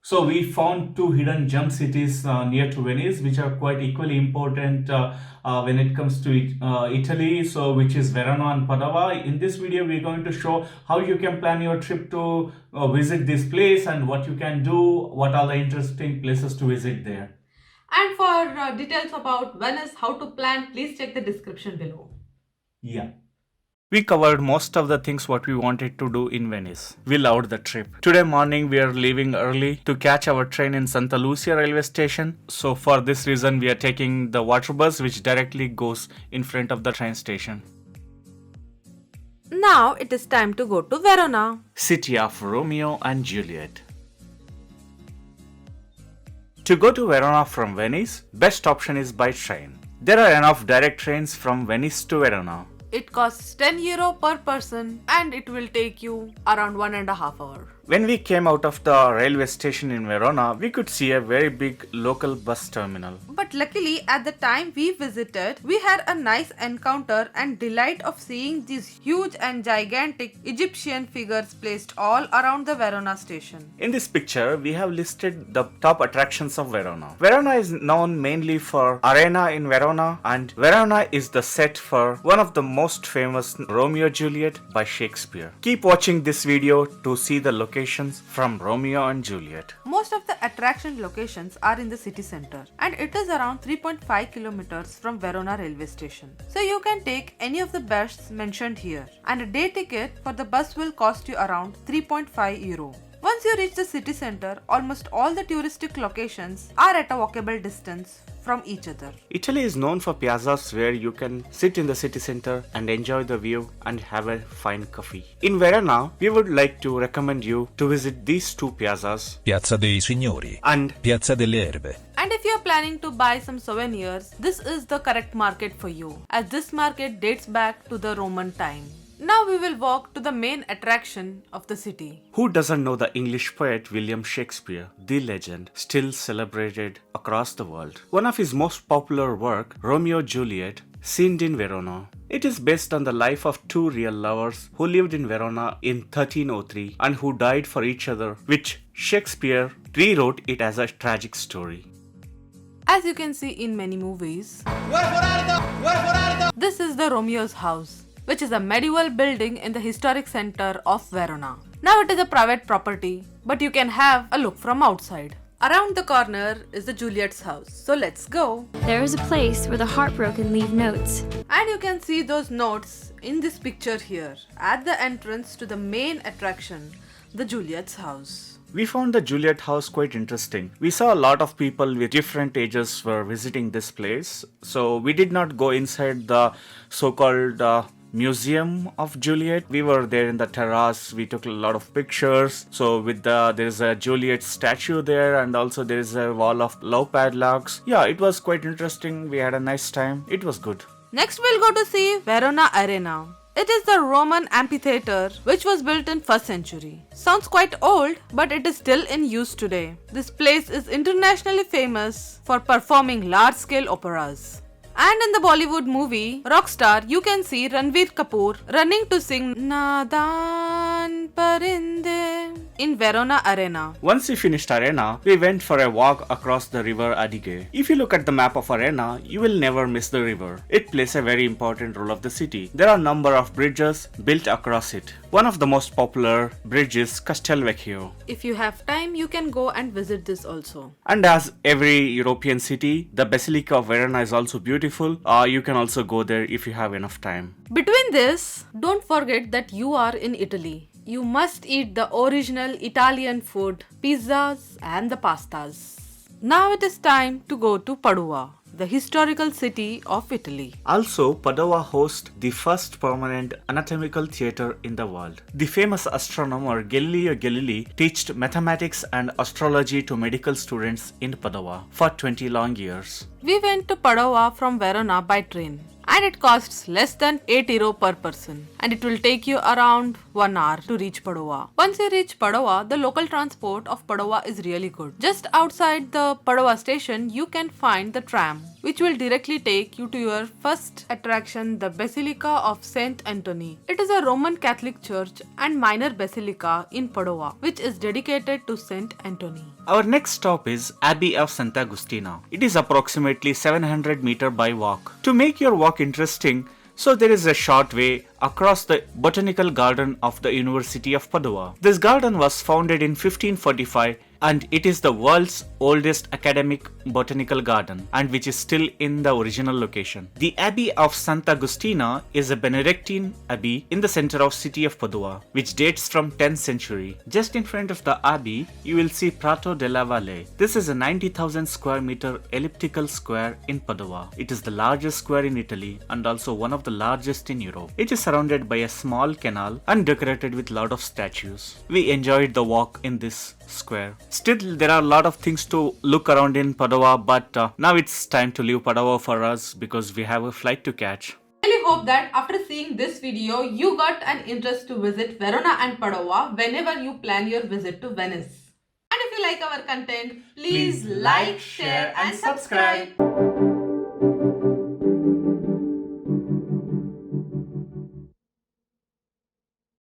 So we found two hidden gem cities near to Venice, which are quite equally important when it comes to Italy. So which is Verona and Padova. In this video, we're going to show how you can plan your trip to visit this place and what you can do, what are the interesting places to visit there. And for details about Venice, how to plan, please check the description below. Yeah. We covered most of the things what we wanted to do in Venice. We loved the trip. Today morning we are leaving early to catch our train in Santa Lucia railway station. So for this reason we are taking the water bus which directly goes in front of the train station. Now it is time to go to Verona, City of Romeo and Juliet. To go to Verona from Venice, best option is by train. There are enough direct trains from Venice to Verona. It costs €10 per person and it will take you around 1.5 hours. When we came out of the railway station in Verona, we could see a very big local bus terminal. But luckily, at the time we visited, we had a nice encounter and delight of seeing these huge and gigantic Egyptian figures placed all around the Verona station. In this picture, we have listed the top attractions of Verona. Verona is known mainly for Arena in Verona, and Verona is the set for one of the most famous Romeo Juliet by Shakespeare. Keep watching this video to see the locations from Romeo and Juliet. Most of the attraction locations are in the city center and it is around 3.5 kilometers from Verona railway station. So you can take any of the buses mentioned here, and a day ticket for the bus will cost you around €3.5. Once you reach the city center, almost all the touristic locations are at a walkable distance from each other. Italy is known for piazzas where you can sit in the city center and enjoy the view and have a fine coffee. In Verona, we would like to recommend you to visit these two piazzas, Piazza dei Signori and Piazza delle Erbe. And if you are planning to buy some souvenirs, this is the correct market for you, as this market dates back to the Roman time. Now we will walk to the main attraction of the city. Who doesn't know the English poet William Shakespeare, the legend, still celebrated across the world? One of his most popular work, Romeo Juliet, scenes in Verona. It is based on the life of two real lovers who lived in Verona in 1303 and who died for each other, which Shakespeare rewrote it as a tragic story. As you can see in many movies, this is the Romeo's house, which is a medieval building in the historic center of Verona. Now it is a private property, but you can have a look from outside. Around the corner is the Juliet's house, so let's go. There is a place where the heartbroken leave notes. And you can see those notes in this picture here, at the entrance to the main attraction, the Juliet's house. We found the Juliet house quite interesting. We saw a lot of people with different ages were visiting this place, so we did not go inside the so-called Museum of Juliet. We were there in the terrace. We took a lot of pictures. So there is a Juliet statue there, and also there is a wall of love padlocks. Yeah, it was quite interesting. We had a nice time. It was good. Next we'll go to see Verona Arena. It is the Roman amphitheater which was built in 1st century. Sounds quite old, but it is still in use today. This place is internationally famous for performing large-scale operas. And in the Bollywood movie Rockstar, you can see Ranveer Kapoor running to sing Nadan Parinde in Verona Arena. Once we finished Arena, we went for a walk across the river Adige. If you look at the map of Arena, you will never miss the river. It plays a very important role of the city. There are a number of bridges built across it. One of the most popular bridges is Castelvecchio. If you have time, you can go and visit this also. And as every European city, the Basilica of Verona is also beautiful. You can also go there if you have enough time. Between this, don't forget that you are in Italy. You must eat the original Italian food, pizzas and the pastas. Now it is time to go to Padua, the historical city of Italy. Also, Padova hosts the first permanent anatomical theatre in the world. The famous astronomer Galileo Galilei taught mathematics and astrology to medical students in Padova for 20 long years. We went to Padova from Verona by train, and it costs less than €8 per person, and it will take you around 1 hour to reach Padova. Once you reach Padova, the local transport of Padova is really good. Just outside the Padova station, you can find the tram, which will directly take you to your first attraction, the Basilica of Saint Anthony. It is a Roman Catholic church and minor basilica in Padova, which is dedicated to Saint Anthony. Our next stop is Abbey of Santa Agustina. It is approximately 700 meter by walk. To make your walk interesting, so there is a short way across the botanical garden of the University of Padua. This garden was founded in 1545 and it is the world's oldest academic botanical garden and which is still in the original location. The Abbey of Santa Agustina is a Benedictine abbey in the center of city of Padua, which dates from 10th century. Just in front of the abbey, you will see Prato della Valle. This is a 90,000 square meter elliptical square in Padua. It is the largest square in Italy and also one of the largest in Europe. It is surrounded by a small canal and decorated with lot of statues. We enjoyed the walk in this square. Still, there are a lot of things to look around in Padua, but now it's time to leave Padua for us because we have a flight to catch. I really hope that after seeing this video, you got an interest to visit Verona and Padova whenever you plan your visit to Venice. And if you like our content, please like, share and subscribe.